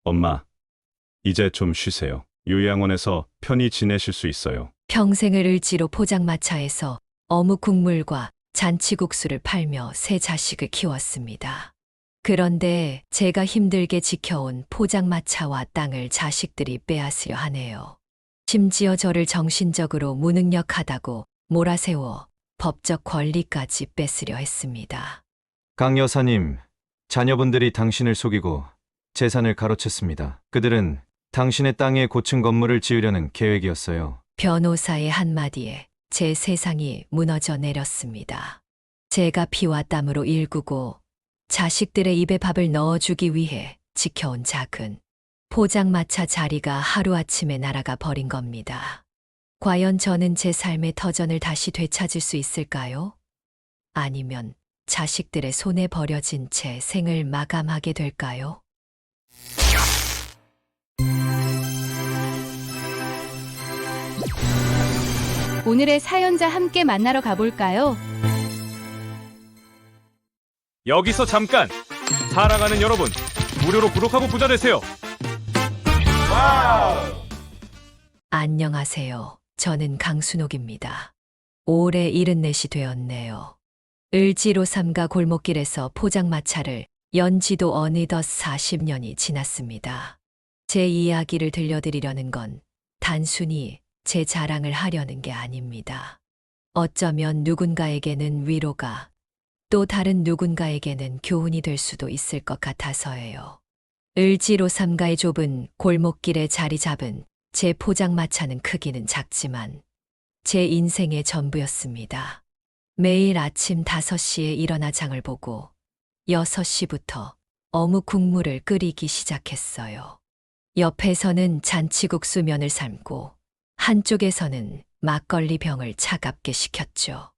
엄마, 이제 좀 쉬세요. 요양원에서 편히 지내실 수 있어요. 평생을 을지로 포장마차에서 어묵 국물과 잔치국수를 팔며 세 자식을 키웠습니다. 그런데 제가 힘들게 지켜온 포장마차와 땅을 자식들이 빼앗으려 하네요. 심지어 저를 정신적으로 무능력하다고 몰아세워 법적 권리까지 뺏으려 했습니다. 강 여사님, 자녀분들이 당신을 속이고 재산을 가로챘습니다. 그들은 당신의 땅에 고층 건물을 지으려는 계획이었어요. 변호사의 한마디에 제 세상이 무너져 내렸습니다. 제가 피와 땀으로 일구고 자식들의 입에 밥을 넣어주기 위해 지켜온 작은 포장마차 자리가 하루아침에 날아가 버린 겁니다. 과연 저는 제 삶의 터전을 다시 되찾을 수 있을까요? 아니면 자식들의 손에 버려진 제 생을 마감하게 될까요? 오늘의 사연자 함께 만나러 가볼까요? 여기서 잠깐! 사랑하는 여러분, 무료로 구독하고 부자 되세요. 안녕하세요. 저는 강순옥입니다. 올해 74이 되었네요. 을지로 삼가 골목길에서 포장마차를 연지도 어느덧 40년이 지났습니다. 제 이야기를 들려드리려는 건 단순히 제 자랑을 하려는 게 아닙니다. 어쩌면 누군가에게는 위로가, 또 다른 누군가에게는 교훈이 될 수도 있을 것 같아서예요. 을지로 삼가의 좁은 골목길에 자리 잡은 제 포장마차는 크기는 작지만 제 인생의 전부였습니다. 매일 아침 5시에 일어나 장을 보고 6시부터 어묵 국물을 끓이기 시작했어요. 옆에서는 잔치국수 면을 삶고 한쪽에서는 막걸리 병을 차갑게 식혔죠.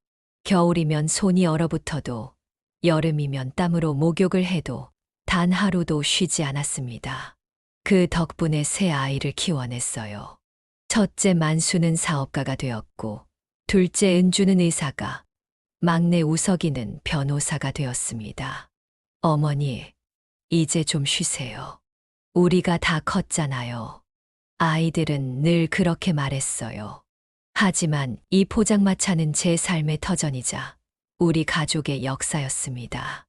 겨울이면 손이 얼어붙어도 여름이면 땀으로 목욕을 해도 단 하루도 쉬지 않았습니다. 그 덕분에 새 아이를 키워냈어요. 첫째 만수는 사업가가 되었고, 둘째 은주는 의사가, 막내 우석이는 변호사가 되었습니다. 어머니, 이제 좀 쉬세요. 우리가 다 컸잖아요. 아이들은 늘 그렇게 말했어요. 하지만 이 포장마차는 제 삶의 터전이자 우리 가족의 역사였습니다.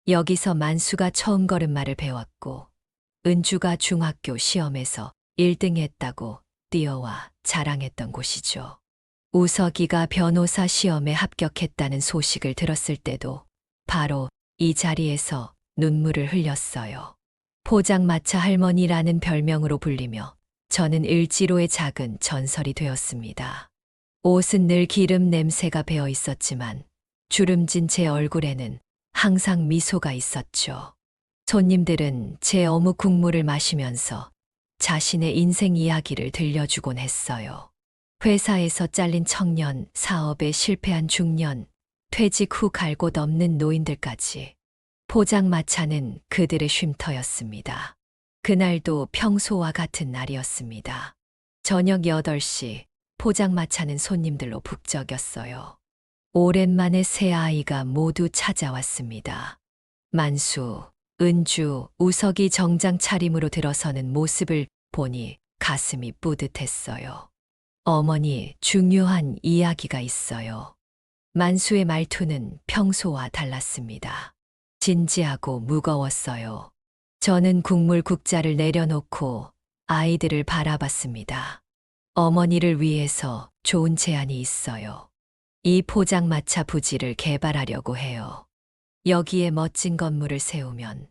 여기서 만수가 처음 걸음마를 배웠고, 은주가 중학교 시험에서 1등 했다고 뛰어와 자랑했던 곳이죠. 우석이가 변호사 시험에 합격했다는 소식을 들었을 때도 바로 이 자리에서 눈물을 흘렸어요. 포장마차 할머니라는 별명으로 불리며 저는 을지로의 작은 전설이 되었습니다. 옷은 늘 기름 냄새가 배어 있었지만 주름진 제 얼굴에는 항상 미소가 있었죠. 손님들은 제 어묵 국물을 마시면서 자신의 인생 이야기를 들려주곤 했어요. 회사에서 잘린 청년, 사업에 실패한 중년, 퇴직 후 갈 곳 없는 노인들까지 포장마차는 그들의 쉼터였습니다. 그날도 평소와 같은 날이었습니다. 저녁 8시 포장마차는 손님들로 북적였어요. 오랜만에 새 아이가 모두 찾아왔습니다. 만수, 은주, 우석이 정장 차림으로 들어서는 모습을 보니 가슴이 뿌듯했어요. 어머니, 중요한 이야기가 있어요. 만수의 말투는 평소와 달랐습니다. 진지하고 무거웠어요. 저는 국물 국자를 내려놓고 아이들을 바라봤습니다. 어머니를 위해서 좋은 제안이 있어요. 이 포장마차 부지를 개발하려고 해요. 여기에 멋진 건물을 세우면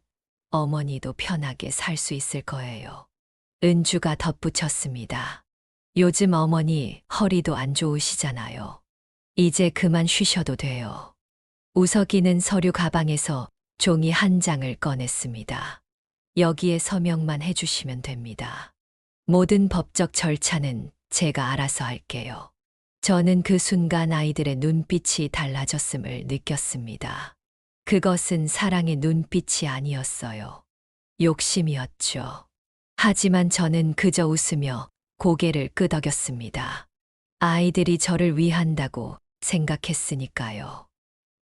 어머니도 편하게 살 수 있을 거예요. 은주가 덧붙였습니다. 요즘 어머니 허리도 안 좋으시잖아요. 이제 그만 쉬셔도 돼요. 우석이는 서류 가방에서 종이 한 장을 꺼냈습니다. 여기에 서명만 해주시면 됩니다. 모든 법적 절차는 제가 알아서 할게요. 저는 그 순간 아이들의 눈빛이 달라졌음을 느꼈습니다. 그것은 사랑의 눈빛이 아니었어요. 욕심이었죠. 하지만 저는 그저 웃으며 고개를 끄덕였습니다. 아이들이 저를 위한다고 생각했으니까요.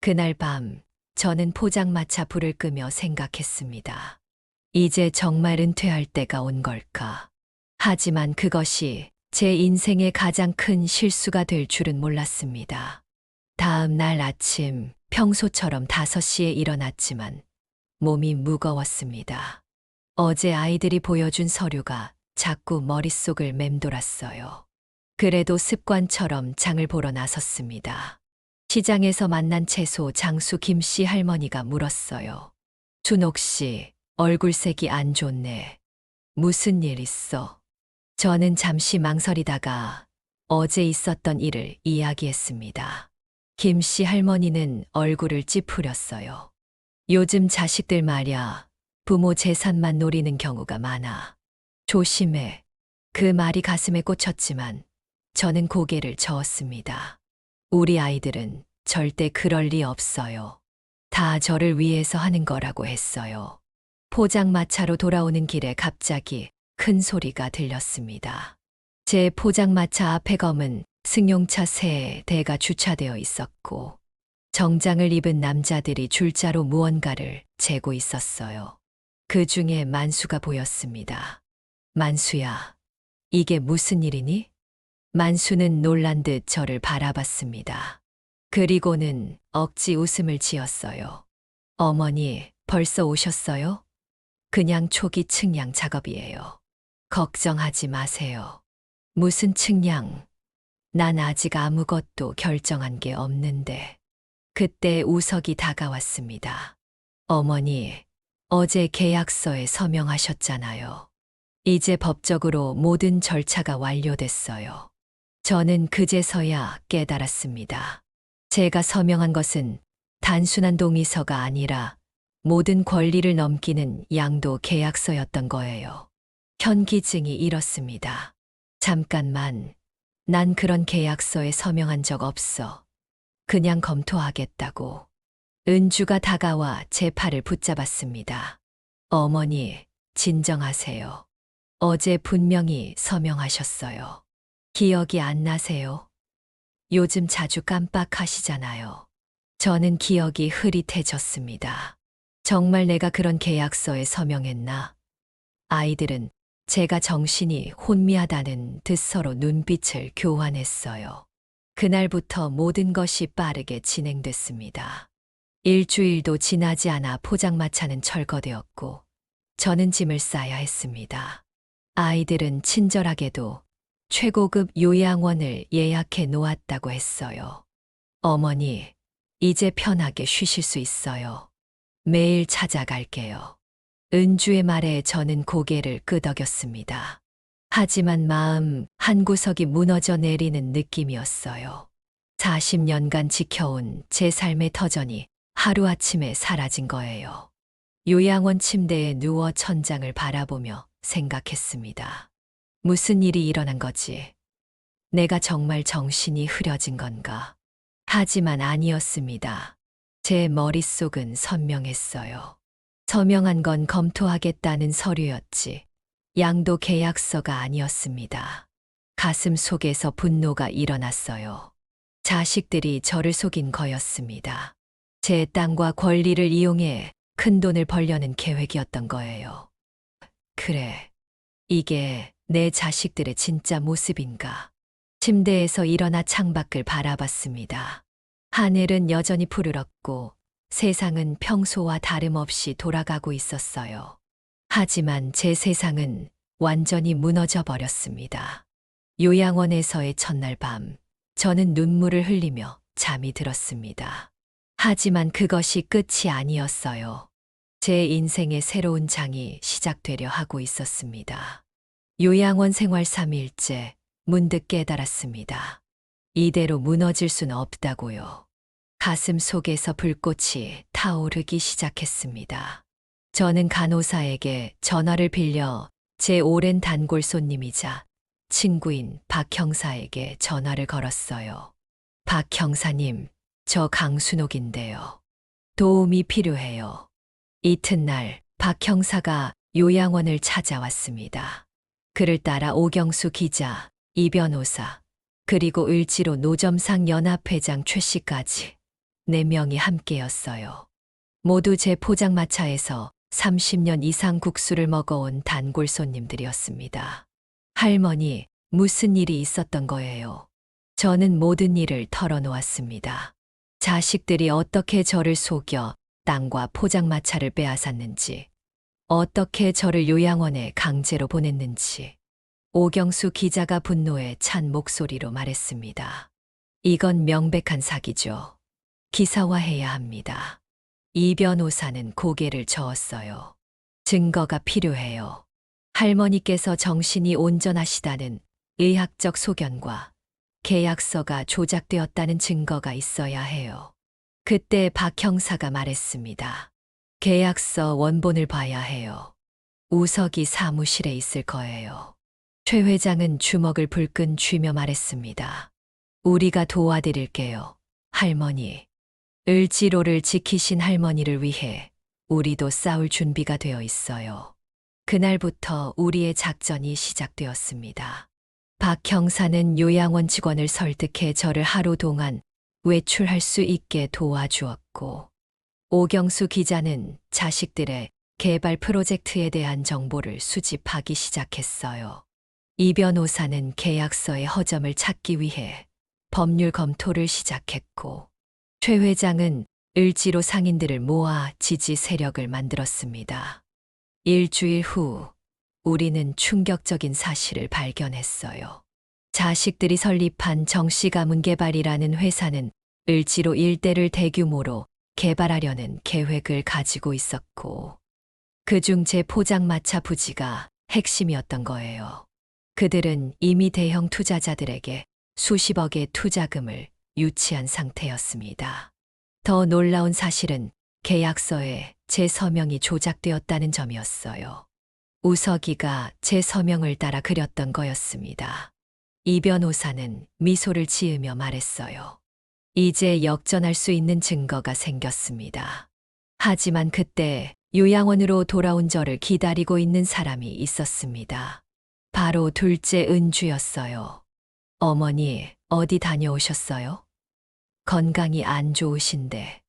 그날 밤 저는 포장마차 불을 끄며 생각했습니다. 이제 정말 은퇴할 때가 온 걸까? 하지만 그것이 제 인생의 가장 큰 실수가 될 줄은 몰랐습니다. 다음 날 아침 평소처럼 5시에 일어났지만 몸이 무거웠습니다. 어제 아이들이 보여준 서류가 자꾸 머릿속을 맴돌았어요. 그래도 습관처럼 장을 보러 나섰습니다. 시장에서 만난 채소 장수 김씨 할머니가 물었어요. 준옥 씨, 얼굴색이 안 좋네. 무슨 일 있어? 저는 잠시 망설이다가 어제 있었던 일을 이야기했습니다. 김씨 할머니는 얼굴을 찌푸렸어요. 요즘 자식들 말야, 부모 재산만 노리는 경우가 많아. 조심해. 그 말이 가슴에 꽂혔지만 저는 고개를 저었습니다. 우리 아이들은 절대 그럴 리 없어요. 다 저를 위해서 하는 거라고 했어요. 포장마차로 돌아오는 길에 갑자기 큰 소리가 들렸습니다. 제 포장마차 앞에 검은 승용차 3대가 주차되어 있었고 정장을 입은 남자들이 줄자로 무언가를 재고 있었어요. 그 중에 만수가 보였습니다. 만수야, 이게 무슨 일이니? 만수는 놀란 듯 저를 바라봤습니다. 그리고는 억지 웃음을 지었어요. 어머니, 벌써 오셨어요? 그냥 초기 측량 작업이에요. 걱정하지 마세요. 무슨 측량? 난 아직 아무것도 결정한 게 없는데. 그때 우석이 다가왔습니다. 어머니, 어제 계약서에 서명하셨잖아요. 이제 법적으로 모든 절차가 완료됐어요. 저는 그제서야 깨달았습니다. 제가 서명한 것은 단순한 동의서가 아니라 모든 권리를 넘기는 양도 계약서였던 거예요. 현기증이 이렇습니다. 잠깐만, 난 그런 계약서에 서명한 적 없어. 그냥 검토하겠다고. 은주가 다가와 제 팔을 붙잡았습니다. 어머니, 진정하세요. 어제 분명히 서명하셨어요. 기억이 안 나세요? 요즘 자주 깜빡하시잖아요. 저는 기억이 흐릿해졌습니다. 정말 내가 그런 계약서에 서명했나? 아이들은 제가 정신이 혼미하다는 듯 서로 눈빛을 교환했어요. 그날부터 모든 것이 빠르게 진행됐습니다. 일주일도 지나지 않아 포장마차는 철거되었고 저는 짐을 싸야 했습니다. 아이들은 친절하게도 최고급 요양원을 예약해 놓았다고 했어요. 어머니, 이제 편하게 쉬실 수 있어요. 매일 찾아갈게요. 은주의 말에 저는 고개를 끄덕였습니다. 하지만 마음 한구석이 무너져 내리는 느낌이었어요. 40년간 지켜온 제 삶의 터전이 하루아침에 사라진 거예요. 요양원 침대에 누워 천장을 바라보며 생각했습니다. 무슨 일이 일어난 거지? 내가 정말 정신이 흐려진 건가? 하지만 아니었습니다. 제 머릿속은 선명했어요. 서명한 건 검토하겠다는 서류였지. 양도 계약서가 아니었습니다. 가슴 속에서 분노가 일어났어요. 자식들이 저를 속인 거였습니다. 제 땅과 권리를 이용해 큰 돈을 벌려는 계획이었던 거예요. 그래, 이게 내 자식들의 진짜 모습인가? 침대에서 일어나 창밖을 바라봤습니다. 하늘은 여전히 푸르렀고 세상은 평소와 다름없이 돌아가고 있었어요. 하지만 제 세상은 완전히 무너져 버렸습니다. 요양원에서의 첫날 밤, 저는 눈물을 흘리며 잠이 들었습니다. 하지만 그것이 끝이 아니었어요. 제 인생의 새로운 장이 시작되려 하고 있었습니다. 요양원 생활 3일째, 문득 깨달았습니다. 이대로 무너질 순 없다고요. 가슴 속에서 불꽃이 타오르기 시작했습니다. 저는 간호사에게 전화를 빌려 제 오랜 단골 손님이자 친구인 박 형사에게 전화를 걸었어요. 박 형사님, 저 강순옥인데요. 도움이 필요해요. 이튿날 박 형사가 요양원을 찾아왔습니다. 그를 따라 오경수 기자, 이 변호사, 그리고 을지로 노점상 연합회장 최 씨까지 4명이 함께였어요. 모두 제 포장마차에서 30년 이상 국수를 먹어온 단골 손님들이었습니다. 할머니, 무슨 일이 있었던 거예요? 저는 모든 일을 털어놓았습니다. 자식들이 어떻게 저를 속여 땅과 포장마차를 빼앗았는지, 어떻게 저를 요양원에 강제로 보냈는지. 오경수 기자가 분노에 찬 목소리로 말했습니다. 이건 명백한 사기죠. 기사화해야 합니다. 이 변호사는 고개를 저었어요. 증거가 필요해요. 할머니께서 정신이 온전하시다는 의학적 소견과 계약서가 조작되었다는 증거가 있어야 해요. 그때 박 형사가 말했습니다. 계약서 원본을 봐야 해요. 우석이 사무실에 있을 거예요. 최 회장은 주먹을 불끈 쥐며 말했습니다. 우리가 도와드릴게요. 할머니. 을지로를 지키신 할머니를 위해 우리도 싸울 준비가 되어 있어요. 그날부터 우리의 작전이 시작되었습니다. 박 형사는 요양원 직원을 설득해 저를 하루 동안 외출할 수 있게 도와주었고, 오경수 기자는 자식들의 개발 프로젝트에 대한 정보를 수집하기 시작했어요. 이 변호사는 계약서의 허점을 찾기 위해 법률 검토를 시작했고, 최 회장은 을지로 상인들을 모아 지지 세력을 만들었습니다. 일주일 후 우리는 충격적인 사실을 발견했어요. 자식들이 설립한 정씨가문개발이라는 회사는 을지로 일대를 대규모로 개발하려는 계획을 가지고 있었고, 그중 제 포장마차 부지가 핵심이었던 거예요. 그들은 이미 대형 투자자들에게 수십억의 투자금을 유치한 상태였습니다. 더 놀라운 사실은 계약서에 제 서명이 조작되었다는 점이었어요. 우석이가 제 서명을 따라 그렸던 거였습니다. 이 변호사는 미소를 지으며 말했어요. 이제 역전할 수 있는 증거가 생겼습니다. 하지만 그때 요양원으로 돌아온 저를 기다리고 있는 사람이 있었습니다. 바로 둘째 은주였어요. 어머니, 어디 다녀오셨어요? 건강이 안 좋으신데.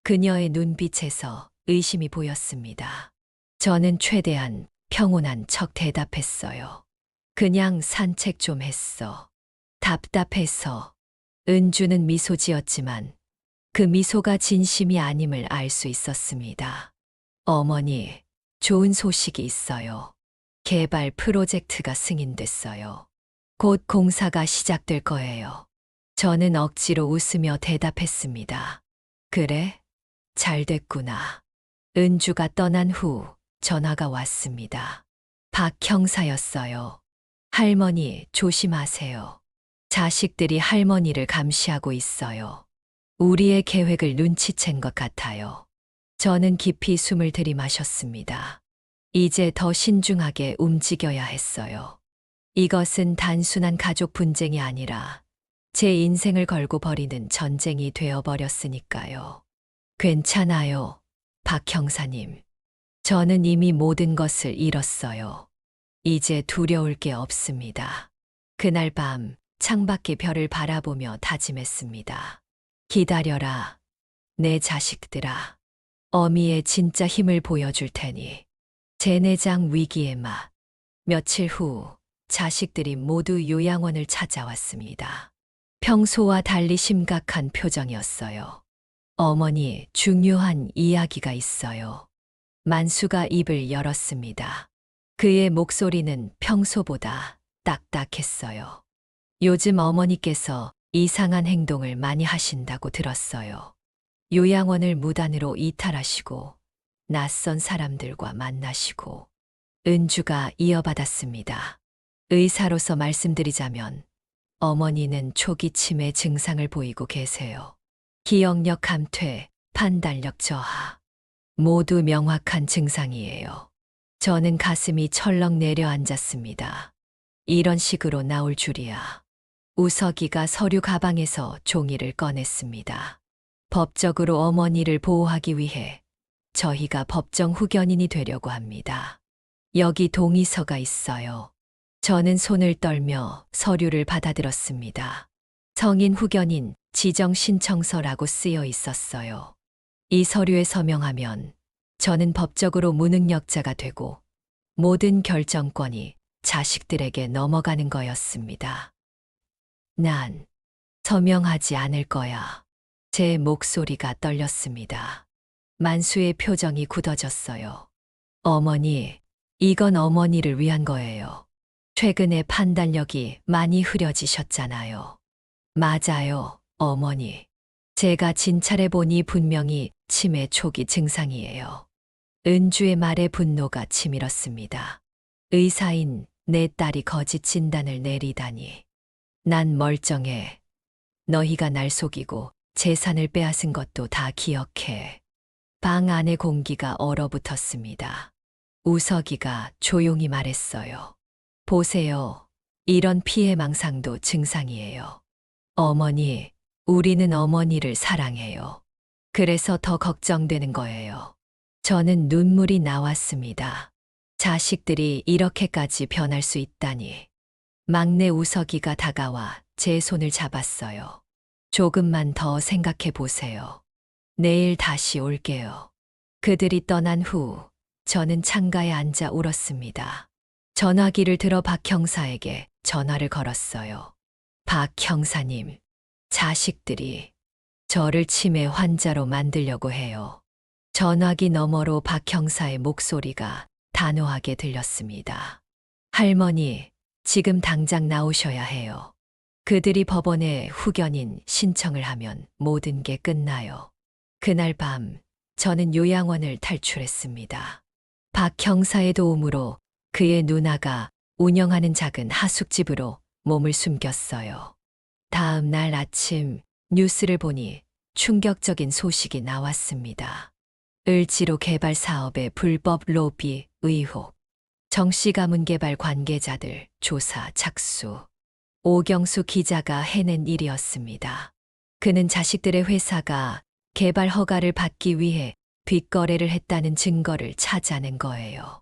그녀의 눈빛에서 의심이 보였습니다. 저는 최대한 평온한 척 대답했어요. 그냥 산책 좀 했어. 답답해서. 은주는 미소 지었지만 그 미소가 진심이 아님을 알 수 있었습니다. 어머니, 좋은 소식이 있어요. 개발 프로젝트가 승인됐어요. 곧 공사가 시작될 거예요. 저는 억지로 웃으며 대답했습니다. 그래? 잘 됐구나. 은주가 떠난 후 전화가 왔습니다. 박 형사였어요. 할머니, 조심하세요. 자식들이 할머니를 감시하고 있어요. 우리의 계획을 눈치챈 것 같아요. 저는 깊이 숨을 들이마셨습니다. 이제 더 신중하게 움직여야 했어요. 이것은 단순한 가족 분쟁이 아니라 제 인생을 걸고 벌이는 전쟁이 되어버렸으니까요. 괜찮아요, 박 형사님. 저는 이미 모든 것을 잃었어요. 이제 두려울 게 없습니다. 그날 밤 창밖의 별을 바라보며 다짐했습니다. 기다려라, 내 자식들아. 어미의 진짜 힘을 보여줄 테니. 제 내장 위기의 맛. 며칠 후 자식들이 모두 요양원을 찾아왔습니다. 평소와 달리 심각한 표정이었어요. 어머니, 중요한 이야기가 있어요. 만수가 입을 열었습니다. 그의 목소리는 평소보다 딱딱했어요. 요즘 어머니께서 이상한 행동을 많이 하신다고 들었어요. 요양원을 무단으로 이탈하시고 낯선 사람들과 만나시고. 은주가 이어받았습니다. 의사로서 말씀드리자면 어머니는 초기 치매 증상을 보이고 계세요. 기억력 감퇴, 판단력 저하. 모두 명확한 증상이에요. 저는 가슴이 철렁 내려앉았습니다. 이런 식으로 나올 줄이야. 우석이가 서류 가방에서 종이를 꺼냈습니다. 법적으로 어머니를 보호하기 위해 저희가 법정 후견인이 되려고 합니다. 여기 동의서가 있어요. 저는 손을 떨며 서류를 받아들었습니다. 성인 후견인 지정 신청서라고 쓰여 있었어요. 이 서류에 서명하면 저는 법적으로 무능력자가 되고 모든 결정권이 자식들에게 넘어가는 거였습니다. 난 서명하지 않을 거야. 제 목소리가 떨렸습니다. 만수의 표정이 굳어졌어요. 어머니, 이건 어머니를 위한 거예요. 최근에 판단력이 많이 흐려지셨잖아요. 맞아요, 어머니. 제가 진찰해 보니 분명히 치매 초기 증상이에요. 은주의 말에 분노가 치밀었습니다. 의사인 내 딸이 거짓 진단을 내리다니. 난 멀쩡해. 너희가 날 속이고 재산을 빼앗은 것도 다 기억해. 방 안의 공기가 얼어붙었습니다. 우석이가 조용히 말했어요. 보세요. 이런 피해망상도 증상이에요. 어머니, 우리는 어머니를 사랑해요. 그래서 더 걱정되는 거예요. 저는 눈물이 나왔습니다. 자식들이 이렇게까지 변할 수 있다니. 막내 우석이가 다가와 제 손을 잡았어요. 조금만 더 생각해 보세요. 내일 다시 올게요. 그들이 떠난 후 저는 창가에 앉아 울었습니다. 전화기를 들어 박 형사에게 전화를 걸었어요. 박 형사님, 자식들이 저를 치매 환자로 만들려고 해요. 전화기 너머로 박 형사의 목소리가 단호하게 들렸습니다. 할머니, 지금 당장 나오셔야 해요. 그들이 법원에 후견인 신청을 하면 모든 게 끝나요. 그날 밤 저는 요양원을 탈출했습니다. 박 형사의 도움으로 그의 누나가 운영하는 작은 하숙집으로 몸을 숨겼어요. 다음 날 아침 뉴스를 보니 충격적인 소식이 나왔습니다. 을지로 개발 사업의 불법 로비 의혹. 정씨 가문 개발 관계자들 조사 착수. 오경수 기자가 해낸 일이었습니다. 그는 자식들의 회사가 개발 허가를 받기 위해 뒷거래를 했다는 증거를 찾아낸 거예요.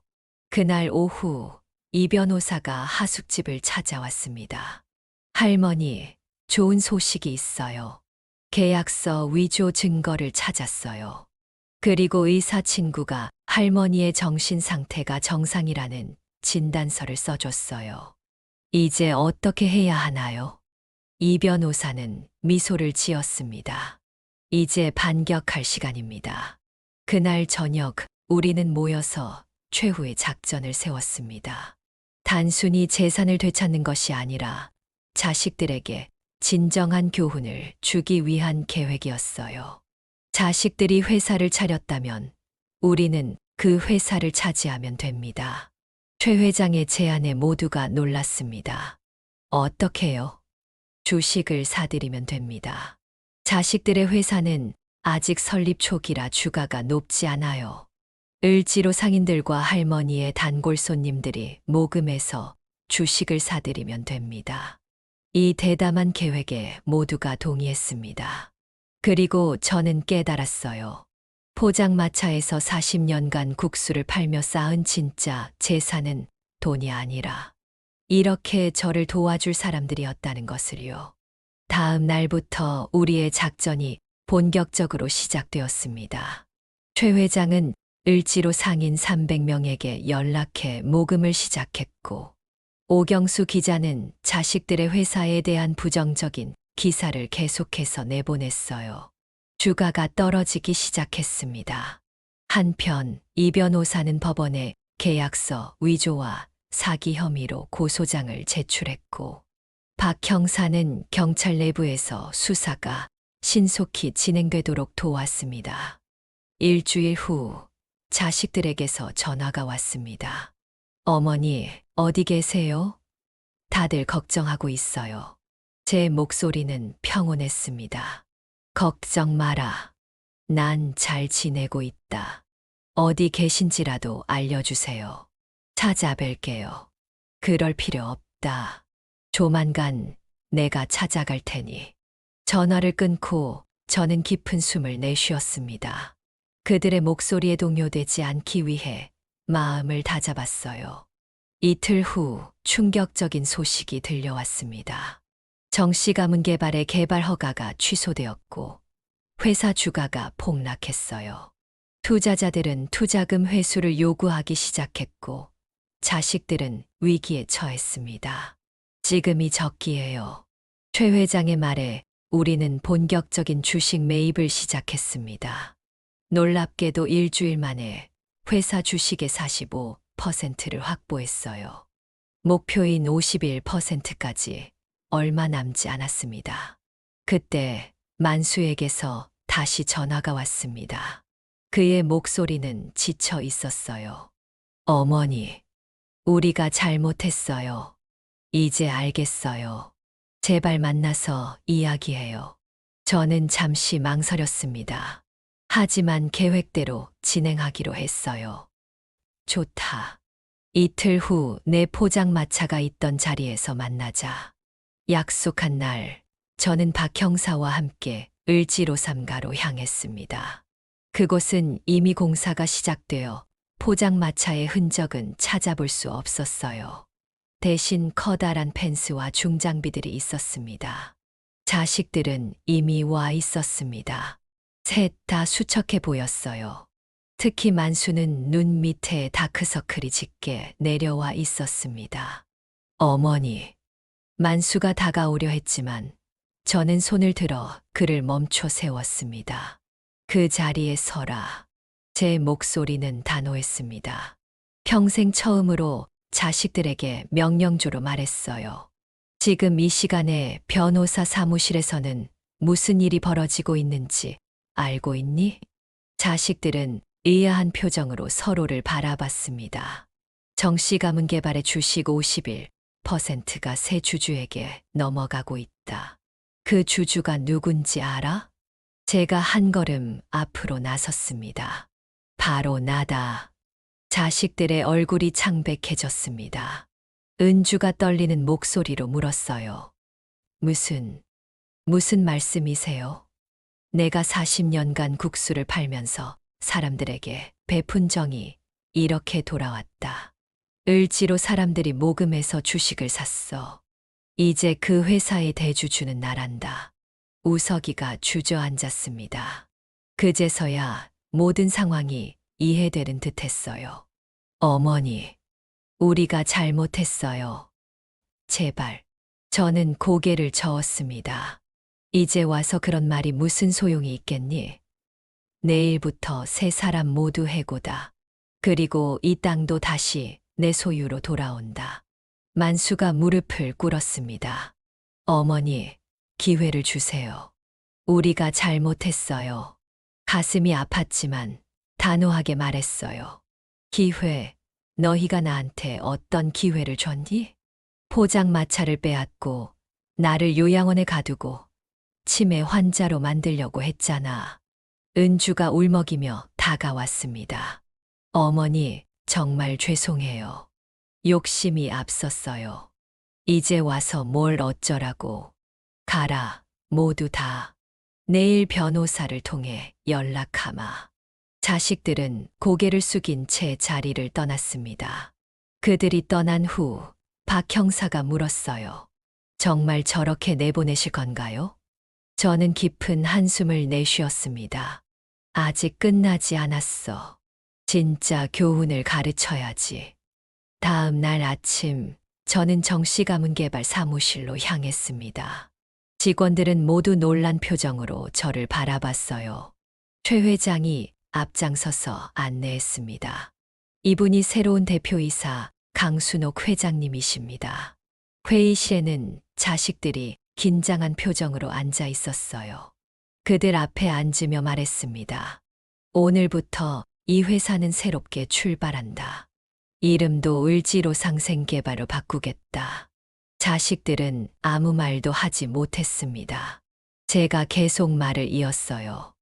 그날 오후 이 변호사가 하숙집을 찾아왔습니다. 할머니, 좋은 소식이 있어요. 계약서 위조 증거를 찾았어요. 그리고 의사 친구가 할머니의 정신 상태가 정상이라는 진단서를 써줬어요. 이제 어떻게 해야 하나요? 이 변호사는 미소를 지었습니다. 이제 반격할 시간입니다. 그날 저녁 우리는 모여서 최후의 작전을 세웠습니다. 단순히 재산을 되찾는 것이 아니라 자식들에게 진정한 교훈을 주기 위한 계획이었어요. 자식들이 회사를 차렸다면 우리는 그 회사를 차지하면 됩니다. 최 회장의 제안에 모두가 놀랐습니다. 어떻게요? 주식을 사들이면 됩니다. 자식들의 회사는 아직 설립 초기라 주가가 높지 않아요. 을지로 상인들과 할머니의 단골 손님들이 모금해서 주식을 사들이면 됩니다. 이 대담한 계획에 모두가 동의했습니다. 그리고 저는 깨달았어요. 포장마차에서 40년간 국수를 팔며 쌓은 진짜 재산은 돈이 아니라 이렇게 저를 도와줄 사람들이었다는 것을요. 다음 날부터 우리의 작전이 본격적으로 시작되었습니다. 최 회장은 을지로 상인 300명에게 연락해 모금을 시작했고, 오경수 기자는 자식들의 회사에 대한 부정적인 기사를 계속해서 내보냈어요. 주가가 떨어지기 시작했습니다. 한편 이 변호사는 법원에 계약서 위조와 사기 혐의로 고소장을 제출했고, 박 형사는 경찰 내부에서 수사가 신속히 진행되도록 도왔습니다. 일주일 후 자식들에게서 전화가 왔습니다. 어머니, 어디 계세요? 다들 걱정하고 있어요. 제 목소리는 평온했습니다. 걱정 마라. 난 잘 지내고 있다. 어디 계신지라도 알려주세요. 찾아뵐게요. 그럴 필요 없다. 조만간 내가 찾아갈 테니. 전화를 끊고 저는 깊은 숨을 내쉬었습니다. 그들의 목소리에 동요되지 않기 위해 마음을 다잡았어요. 이틀 후 충격적인 소식이 들려왔습니다. 정씨 가문 개발의 개발 허가가 취소되었고 회사 주가가 폭락했어요. 투자자들은 투자금 회수를 요구하기 시작했고 자식들은 위기에 처했습니다. 지금이 적기예요. 최 회장의 말에 우리는 본격적인 주식 매입을 시작했습니다. 놀랍게도 일주일 만에 회사 주식의 45%를 확보했어요. 목표인 51%까지 얼마 남지 않았습니다. 그때 만수에게서 다시 전화가 왔습니다. 그의 목소리는 지쳐 있었어요. 어머니, 우리가 잘못했어요. 이제 알겠어요. 제발 만나서 이야기해요. 저는 잠시 망설였습니다. 하지만 계획대로 진행하기로 했어요. 좋다. 이틀 후 내 포장마차가 있던 자리에서 만나자. 약속한 날, 저는 박 형사와 함께 을지로 삼가로 향했습니다. 그곳은 이미 공사가 시작되어 포장마차의 흔적은 찾아볼 수 없었어요. 대신 커다란 펜스와 중장비들이 있었습니다. 자식들은 이미 와 있었습니다. 셋 다 수척해 보였어요. 특히 만수는 눈 밑에 다크서클이 짙게 내려와 있었습니다. 어머니, 만수가 다가오려 했지만 저는 손을 들어 그를 멈춰 세웠습니다. 그 자리에 서라. 제 목소리는 단호했습니다. 평생 처음으로 자식들에게 명령조로 말했어요. 지금 이 시간에 변호사 사무실에서는 무슨 일이 벌어지고 있는지 알고 있니? 자식들은 의아한 표정으로 서로를 바라봤습니다. 정씨가문개발의 주식 51%가 새 주주에게 넘어가고 있다. 그 주주가 누군지 알아? 제가 한 걸음 앞으로 나섰습니다. 바로 나다. 자식들의 얼굴이 창백해졌습니다. 은주가 떨리는 목소리로 물었어요. 무슨 말씀이세요? 내가 40년간 국수를 팔면서 사람들에게 베푼 정이 이렇게 돌아왔다. 을지로 사람들이 모금해서 주식을 샀어. 이제 그 회사의 대주주는 나란다. 우석이가 주저앉았습니다. 그제서야 모든 상황이 이해되는 듯했어요. 어머니, 우리가 잘못했어요. 제발. 저는 고개를 저었습니다. 이제 와서 그런 말이 무슨 소용이 있겠니? 내일부터 세 사람 모두 해고다. 그리고 이 땅도 다시 내 소유로 돌아온다. 만수가 무릎을 꿇었습니다. 어머니, 기회를 주세요. 우리가 잘못했어요. 가슴이 아팠지만 단호하게 말했어요. 기회, 너희가 나한테 어떤 기회를 줬니? 포장마차를 빼앗고 나를 요양원에 가두고 치매 환자로 만들려고 했잖아. 은주가 울먹이며 다가왔습니다. 어머니, 정말 죄송해요. 욕심이 앞섰어요. 이제 와서 뭘 어쩌라고. 가라, 모두 다. 내일 변호사를 통해 연락하마. 자식들은 고개를 숙인 채 자리를 떠났습니다. 그들이 떠난 후 박 형사가 물었어요. 정말 저렇게 내보내실 건가요? 저는 깊은 한숨을 내쉬었습니다. 아직 끝나지 않았어. 진짜 교훈을 가르쳐야지. 다음 날 아침, 저는 정씨가문개발 사무실로 향했습니다. 직원들은 모두 놀란 표정으로 저를 바라봤어요. 최 회장이 앞장서서 안내했습니다. 이분이 새로운 대표이사 강순옥 회장님이십니다. 회의실에는 자식들이 긴장한 표정으로 앉아 있었어요. 그들 앞에 앉으며 말했습니다. 오늘부터 이 회사는 새롭게 출발한다. 이름도 을지로 상생개발로 바꾸겠다. 자식들은 아무 말도 하지 못했습니다. 제가 계속 말을 이었어요.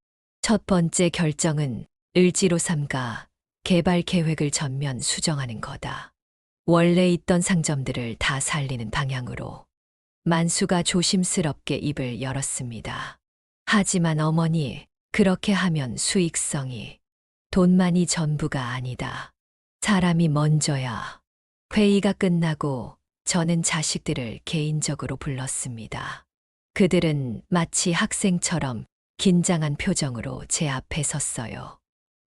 첫 번째 결정은 을지로 3가 개발 계획을 전면 수정하는 거다. 원래 있던 상점들을 다 살리는 방향으로. 만수가 조심스럽게 입을 열었습니다. 하지만 어머니, 그렇게 하면 수익성이, 돈만이 전부가 아니다. 사람이 먼저야. 회의가 끝나고 저는 자식들을 개인적으로 불렀습니다. 그들은 마치 학생처럼 긴장한 표정으로 제 앞에 섰어요.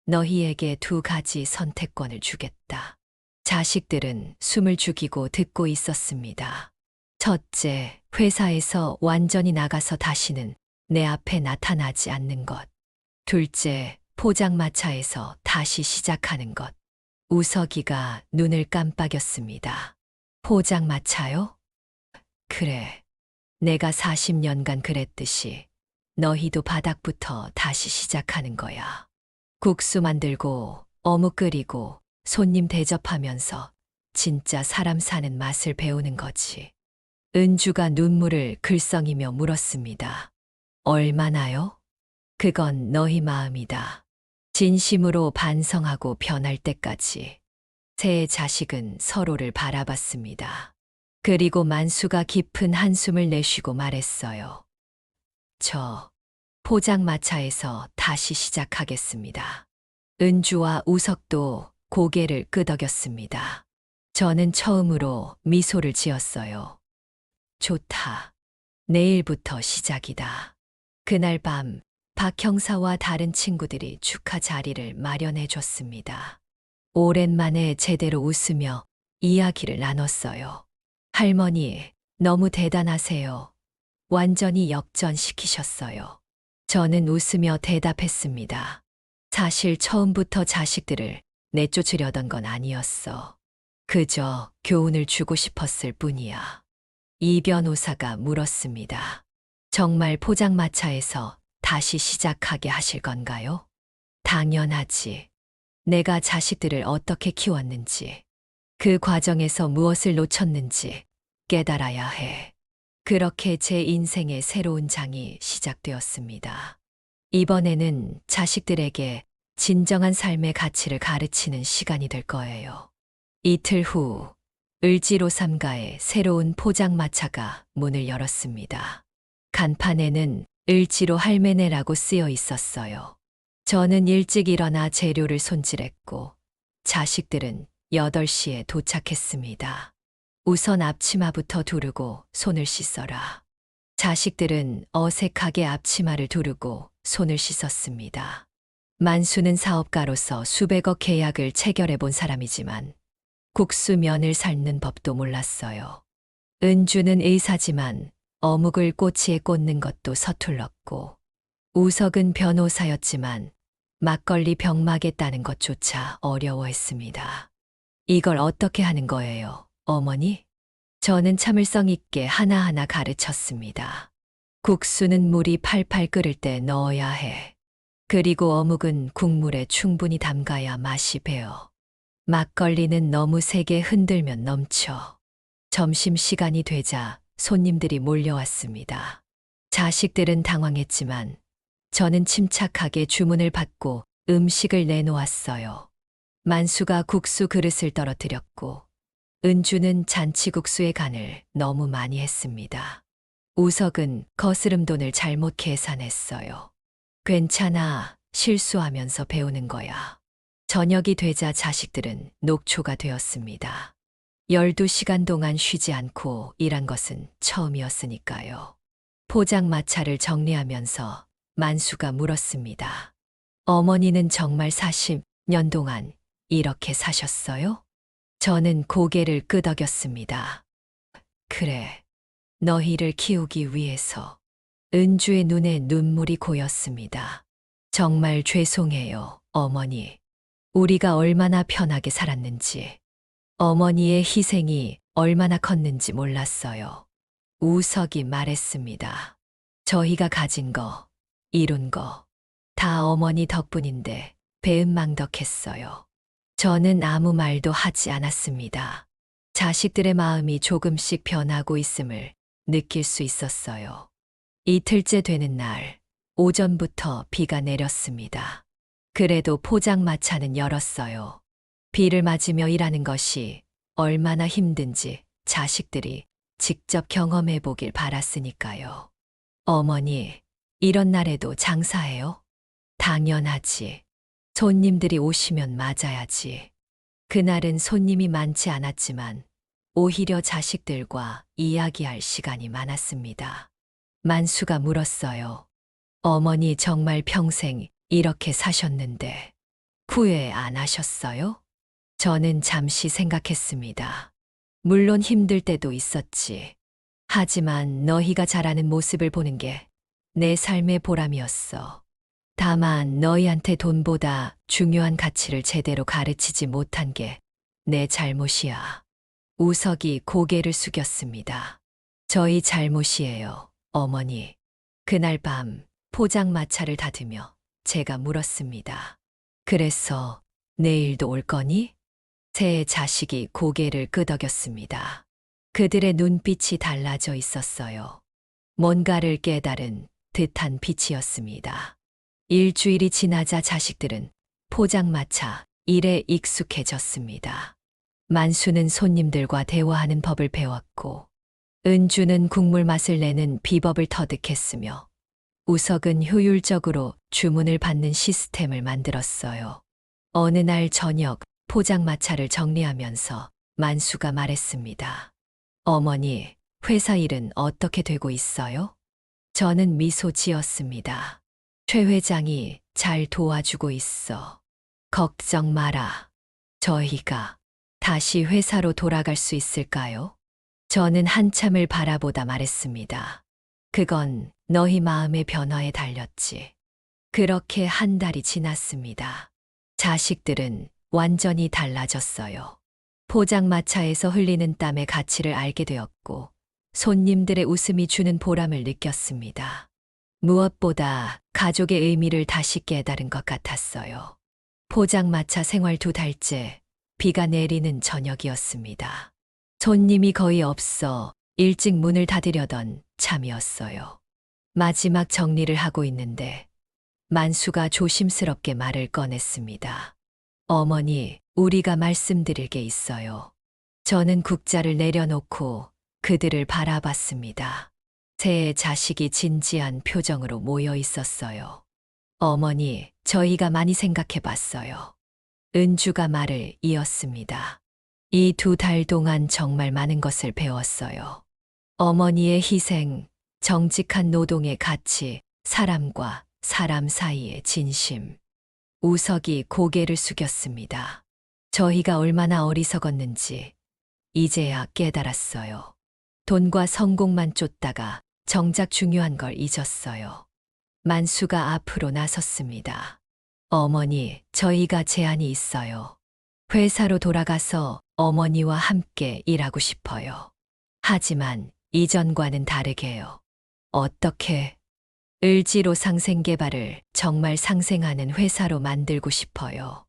너희에게 두 가지 선택권을 주겠다. 자식들은 숨을 죽이고 듣고 있었습니다. 첫째, 회사에서 완전히 나가서 다시는 내 앞에 나타나지 않는 것. 둘째, 포장마차에서 다시 시작하는 것. 우석이가 눈을 깜빡였습니다. 포장마차요? 그래. 내가 40년간 그랬듯이 너희도 바닥부터 다시 시작하는 거야. 국수 만들고 어묵 끓이고 손님 대접하면서 진짜 사람 사는 맛을 배우는 거지. 은주가 눈물을 글썽이며 물었습니다. 얼마나요? 그건 너희 마음이다. 진심으로 반성하고 변할 때까지. 세 자식은 서로를 바라봤습니다. 그리고 만수가 깊은 한숨을 내쉬고 말했어요. 저 포장마차에서 다시 시작하겠습니다. 은주와 우석도 고개를 끄덕였습니다. 저는 처음으로 미소를 지었어요. 좋다. 내일부터 시작이다. 그날 밤 박 형사와 다른 친구들이 축하 자리를 마련해 줬습니다. 오랜만에 제대로 웃으며 이야기를 나눴어요. 할머니, 너무 대단하세요. 완전히 역전시키셨어요. 저는 웃으며 대답했습니다. 사실 처음부터 자식들을 내쫓으려던 건 아니었어. 그저 교훈을 주고 싶었을 뿐이야. 이 변호사가 물었습니다. 정말 포장마차에서 다시 시작하게 하실 건가요? 당연하지. 내가 자식들을 어떻게 키웠는지, 그 과정에서 무엇을 놓쳤는지 깨달아야 해. 그렇게 제 인생의 새로운 장이 시작되었습니다. 이번에는 자식들에게 진정한 삶의 가치를 가르치는 시간이 될 거예요. 이틀 후 을지로 3가의 새로운 포장마차가 문을 열었습니다. 간판에는 을지로 할매네라고 쓰여 있었어요. 저는 일찍 일어나 재료를 손질했고 자식들은 8시에 도착했습니다. 우선 앞치마부터 두르고 손을 씻어라. 자식들은 어색하게 앞치마를 두르고 손을 씻었습니다. 만수는 사업가로서 수백억 계약을 체결해 본 사람이지만 국수면을 삶는 법도 몰랐어요. 은주는 의사지만 어묵을 꼬치에 꽂는 것도 서툴렀고, 우석은 변호사였지만 막걸리 병막에 따는 것조차 어려워했습니다. 이걸 어떻게 하는 거예요, 어머니? 저는 참을성 있게 하나하나 가르쳤습니다. 국수는 물이 팔팔 끓을 때 넣어야 해. 그리고 어묵은 국물에 충분히 담가야 맛이 배어. 막걸리는 너무 세게 흔들면 넘쳐. 점심시간이 되자 손님들이 몰려왔습니다. 자식들은 당황했지만 저는 침착하게 주문을 받고 음식을 내놓았어요. 만수가 국수 그릇을 떨어뜨렸고 은주는 잔치국수의 간을 너무 많이 했습니다. 우석은 거스름 돈을 잘못 계산했어요. 괜찮아, 실수하면서 배우는 거야. 저녁이 되자 자식들은 녹초가 되었습니다. 12시간 동안 쉬지 않고 일한 것은 처음이었으니까요. 포장마차를 정리하면서 만수가 물었습니다. 어머니는 정말 40년 동안 이렇게 사셨어요? 저는 고개를 끄덕였습니다. 그래, 너희를 키우기 위해서. 은주의 눈에 눈물이 고였습니다. 정말 죄송해요, 어머니. 우리가 얼마나 편하게 살았는지. 어머니의 희생이 얼마나 컸는지 몰랐어요. 우석이 말했습니다. 저희가 가진 거, 이룬 거, 다 어머니 덕분인데 배은망덕했어요. 저는 아무 말도 하지 않았습니다. 자식들의 마음이 조금씩 변하고 있음을 느낄 수 있었어요. 이틀째 되는 날, 오전부터 비가 내렸습니다. 그래도 포장마차는 열었어요. 비를 맞으며 일하는 것이 얼마나 힘든지 자식들이 직접 경험해 보길 바랐으니까요. 어머니, 이런 날에도 장사해요? 당연하지. 손님들이 오시면 맞아야지. 그날은 손님이 많지 않았지만 오히려 자식들과 이야기할 시간이 많았습니다. 만수가 물었어요. 어머니 정말 평생 이렇게 사셨는데 후회 안 하셨어요? 저는 잠시 생각했습니다. 물론 힘들 때도 있었지. 하지만 너희가 잘하는 모습을 보는 게 내 삶의 보람이었어. 다만 너희한테 돈보다 중요한 가치를 제대로 가르치지 못한 게 내 잘못이야. 우석이 고개를 숙였습니다. 저희 잘못이에요, 어머니. 그날 밤 포장마차를 닫으며 제가 물었습니다. 그래서 내일도 올 거니? 세 자식이 고개를 끄덕였습니다. 그들의 눈빛이 달라져 있었어요. 뭔가를 깨달은 듯한 빛이었습니다. 일주일이 지나자 자식들은 포장마차 일에 익숙해졌습니다. 만수는 손님들과 대화하는 법을 배웠고, 은주는 국물 맛을 내는 비법을 터득했으며, 우석은 효율적으로 주문을 받는 시스템을 만들었어요. 어느 날 저녁 포장마차를 정리하면서 만수가 말했습니다. 어머니, 회사 일은 어떻게 되고 있어요? 저는 미소 지었습니다. 최 회장이 잘 도와주고 있어. 걱정 마라. 저희가 다시 회사로 돌아갈 수 있을까요? 저는 한참을 바라보다 말했습니다. 그건 너희 마음의 변화에 달렸지. 그렇게 한 달이 지났습니다. 자식들은 완전히 달라졌어요. 포장마차에서 흘리는 땀의 가치를 알게 되었고, 손님들의 웃음이 주는 보람을 느꼈습니다. 무엇보다 가족의 의미를 다시 깨달은 것 같았어요. 포장마차 생활 2달째, 비가 내리는 저녁이었습니다. 손님이 거의 없어 일찍 문을 닫으려던 참이었어요. 마지막 정리를 하고 있는데 만수가 조심스럽게 말을 꺼냈습니다. 어머니, 우리가 말씀드릴 게 있어요. 저는 국자를 내려놓고 그들을 바라봤습니다. 세 자식이 진지한 표정으로 모여 있었어요. 어머니, 저희가 많이 생각해 봤어요. 은주가 말을 이었습니다. 이 2달 동안 정말 많은 것을 배웠어요. 어머니의 희생, 정직한 노동의 가치, 사람과 사람 사이의 진심. 우석이 고개를 숙였습니다. 저희가 얼마나 어리석었는지 이제야 깨달았어요. 돈과 성공만 쫓다가 정작 중요한 걸 잊었어요. 만수가 앞으로 나섰습니다. 어머니, 저희가 제안이 있어요. 회사로 돌아가서 어머니와 함께 일하고 싶어요. 하지만 이전과는 다르게요. 어떻게? 을지로 상생개발을 정말 상생하는 회사로 만들고 싶어요.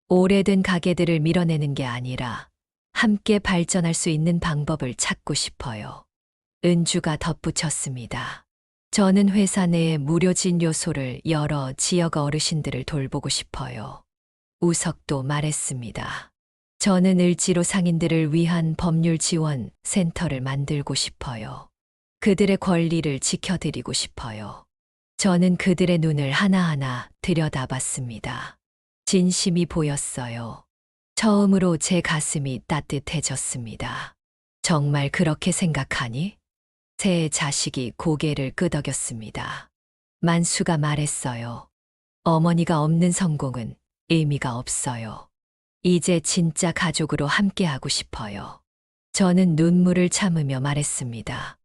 오래된 가게들을 밀어내는 게 아니라 함께 발전할 수 있는 방법을 찾고 싶어요. 은주가 덧붙였습니다. 저는 회사 내에 무료 진료소를 열어 지역 어르신들을 돌보고 싶어요. 우석도 말했습니다. 저는 을지로 상인들을 위한 법률 지원 센터를 만들고 싶어요. 그들의 권리를 지켜드리고 싶어요. 저는 그들의 눈을 하나하나 들여다봤습니다. 진심이 보였어요. 처음으로 제 가슴이 따뜻해졌습니다. 정말 그렇게 생각하니? 세 자식이 고개를 끄덕였습니다. 만수가 말했어요. 어머니가 없는 성공은 의미가 없어요. 이제 진짜 가족으로 함께하고 싶어요. 저는 눈물을 참으며 말했습니다.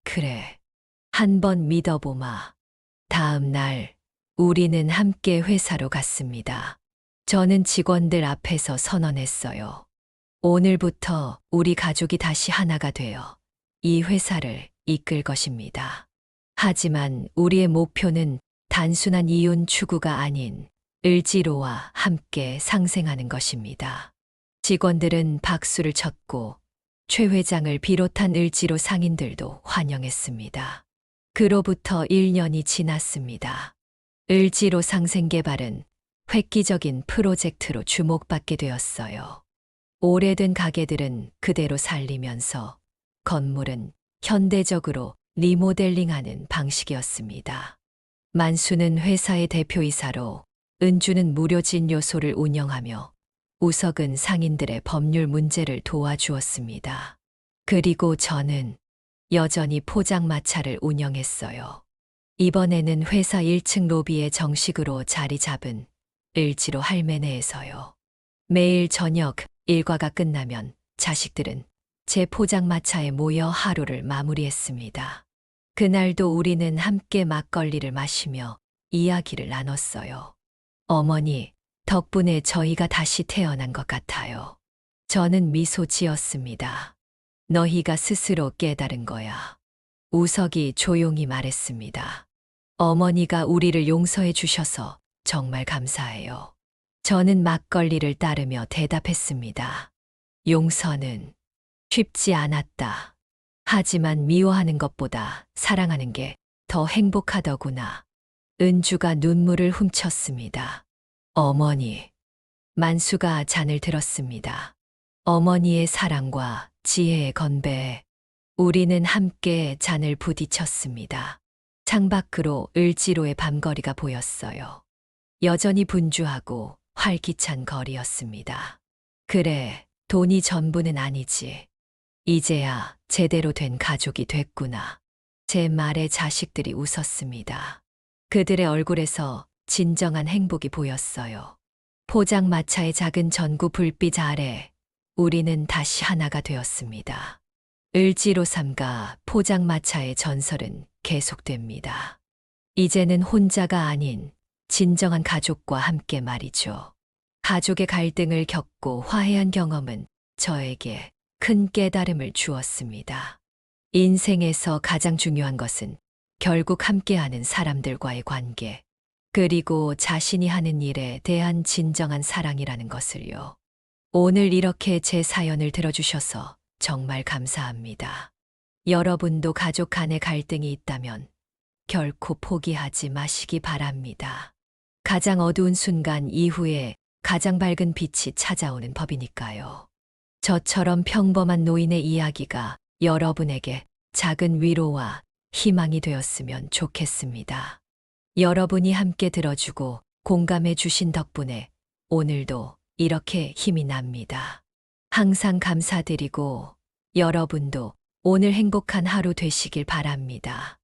그래, 한번 믿어보마. 다음 날, 우리는 함께 회사로 갔습니다. 저는 직원들 앞에서 선언했어요. 오늘부터 우리 가족이 다시 하나가 되어 이 회사를 이끌 것입니다. 하지만 우리의 목표는 단순한 이윤 추구가 아닌 을지로와 함께 상생하는 것입니다. 직원들은 박수를 쳤고 최 회장을 비롯한 을지로 상인들도 환영했습니다. 그로부터 1년이 지났습니다. 을지로 상생개발은 획기적인 프로젝트로 주목받게 되었어요. 오래된 가게들은 그대로 살리면서 건물은 현대적으로 리모델링하는 방식이었습니다. 만수는 회사의 대표이사로, 은주는 무료 진료소를 운영하며 우석은 상인들의 법률 문제를 도와주었습니다. 그리고 저는 여전히 포장마차를 운영했어요. 이번에는 회사 1층 로비에 정식으로 자리 잡은 을지로 할매네에서요. 매일 저녁 일과가 끝나면 자식들은 제 포장마차에 모여 하루를 마무리했습니다. 그날도 우리는 함께 막걸리를 마시며 이야기를 나눴어요. 어머니, 덕분에 저희가 다시 태어난 것 같아요. 저는 미소 지었습니다. 너희가 스스로 깨달은 거야. 우석이 조용히 말했습니다. 어머니가 우리를 용서해 주셔서 정말 감사해요. 저는 막걸리를 따르며 대답했습니다. 용서는 쉽지 않았다. 하지만 미워하는 것보다 사랑하는 게 더 행복하더구나. 은주가 눈물을 훔쳤습니다. 어머니. 만수가 잔을 들었습니다. 어머니의 사랑과 지혜의 건배에 우리는 함께 잔을 부딪혔습니다. 창밖으로 을지로의 밤거리가 보였어요. 여전히 분주하고 활기찬 거리였습니다. 그래, 돈이 전부는 아니지. 이제야 제대로 된 가족이 됐구나. 제 말에 자식들이 웃었습니다. 그들의 얼굴에서 진정한 행복이 보였어요. 포장마차의 작은 전구 불빛 아래 우리는 다시 하나가 되었습니다. 을지로 삼가 포장마차의 전설은 계속됩니다. 이제는 혼자가 아닌 진정한 가족과 함께 말이죠. 가족의 갈등을 겪고 화해한 경험은 저에게 큰 깨달음을 주었습니다. 인생에서 가장 중요한 것은 결국 함께하는 사람들과의 관계, 그리고 자신이 하는 일에 대한 진정한 사랑이라는 것을요. 오늘 이렇게 제 사연을 들어주셔서 정말 감사합니다. 여러분도 가족 간의 갈등이 있다면 결코 포기하지 마시기 바랍니다. 가장 어두운 순간 이후에 가장 밝은 빛이 찾아오는 법이니까요. 저처럼 평범한 노인의 이야기가 여러분에게 작은 위로와 희망이 되었으면 좋겠습니다. 여러분이 함께 들어주고 공감해 주신 덕분에 오늘도 이렇게 힘이 납니다. 항상 감사드리고 여러분도 오늘 행복한 하루 되시길 바랍니다.